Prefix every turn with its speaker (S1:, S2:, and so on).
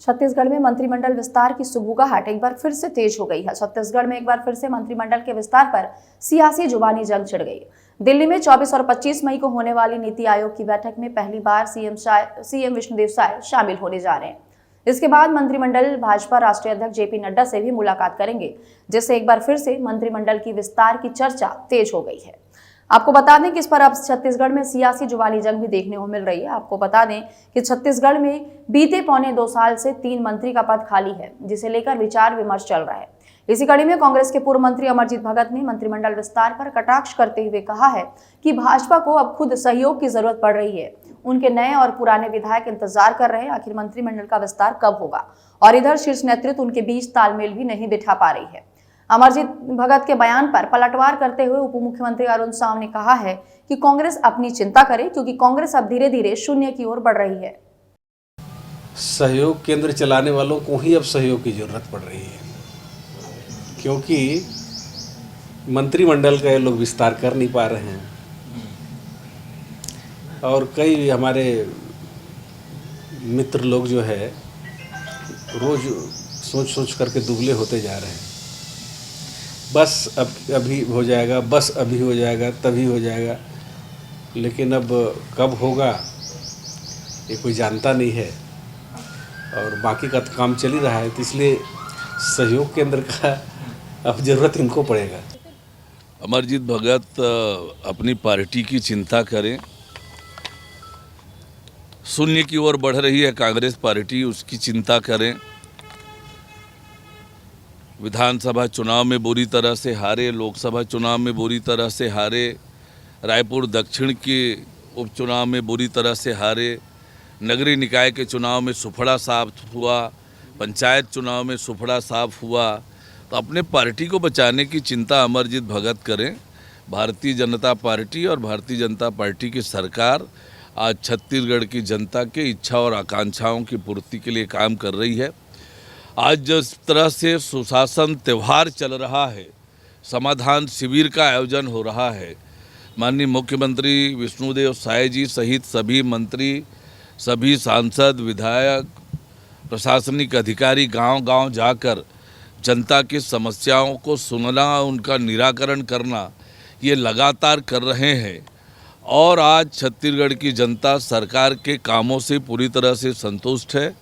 S1: छत्तीसगढ़ में मंत्रिमंडल विस्तार की सुगबुगाहट एक बार फिर से तेज हो गई है। छत्तीसगढ़ में एक बार फिर से मंत्रिमंडल के विस्तार पर सियासी जुबानी जंग छिड़ गई। दिल्ली में 24 और 25 मई को होने वाली नीति आयोग की बैठक में पहली बार सीएम विष्णुदेव साय शामिल होने जा रहे हैं। इसके बाद मंत्रिमंडल भाजपा राष्ट्रीय अध्यक्ष जेपी नड्डा से भी मुलाकात करेंगे, जिससे एक बार फिर से मंत्रिमंडल की विस्तार की चर्चा तेज हो गई है। आपको बता दें कि इस पर अब छत्तीसगढ़ में सियासी जुबानी जंग भी देखने को मिल रही है। आपको बता दें कि छत्तीसगढ़ में बीते पौने 2 साल से 3 मंत्री का पद खाली है, जिसे लेकर विचार विमर्श चल रहा है। इसी कड़ी में कांग्रेस के पूर्व मंत्री अमरजीत भगत ने मंत्रिमंडल विस्तार पर कटाक्ष करते हुए कहा है कि भाजपा को अब खुद सहयोग की जरूरत पड़ रही है। उनके नए और पुराने विधायक इंतजार कर रहे हैं आखिर मंत्रिमंडल का विस्तार कब होगा, और इधर शीर्ष नेतृत्व उनके बीच तालमेल भी नहीं बिठा पा रही है। अमरजीत भगत के बयान पर पलटवार करते हुए उप मुख्यमंत्री अरुण साव ने कहा है कि कांग्रेस अपनी चिंता करे, क्योंकि कांग्रेस अब धीरे धीरे शून्य की ओर बढ़ रही है।
S2: सहयोग केंद्र चलाने वालों को ही अब सहयोग की जरूरत पड़ रही है, क्योंकि मंत्रिमंडल का ये लोग विस्तार कर नहीं पा रहे हैं और कई हमारे मित्र लोग जो है रोज सोच सोच करके दुबले होते जा रहे हैं। बस अब अभी हो जाएगा, बस अभी हो जाएगा, तभी हो जाएगा, लेकिन अब कब होगा ये कोई जानता नहीं है और बाकी का तो काम चल ही रहा है। तो इसलिए सहयोग केंद्र का अब ज़रूरत इनको पड़ेगा।
S3: अमरजीत भगत अपनी पार्टी की चिंता करें। शून्य की ओर बढ़ रही है कांग्रेस पार्टी, उसकी चिंता करें। विधानसभा चुनाव में बुरी तरह से हारे, लोकसभा चुनाव में बुरी तरह से हारे, रायपुर दक्षिण के उपचुनाव में बुरी तरह से हारे, नगरीय निकाय के चुनाव में सुफड़ा साफ हुआ, पंचायत चुनाव में सुफड़ा साफ हुआ। तो अपने पार्टी को बचाने की चिंता अमरजीत भगत करें। भारतीय जनता पार्टी और भारतीय जनता पार्टी की सरकार आज छत्तीसगढ़ की जनता के इच्छा और आकांक्षाओं की पूर्ति के लिए काम कर रही है। आज जिस तरह से सुशासन त्यौहार चल रहा है, समाधान शिविर का आयोजन हो रहा है, माननीय मुख्यमंत्री विष्णुदेव साय जी सहित सभी मंत्री, सभी सांसद, विधायक, प्रशासनिक अधिकारी गांव-गांव जाकर जनता की समस्याओं को सुनना, उनका निराकरण करना, ये लगातार कर रहे हैं। और आज छत्तीसगढ़ की जनता सरकार के कामों से पूरी तरह से संतुष्ट है।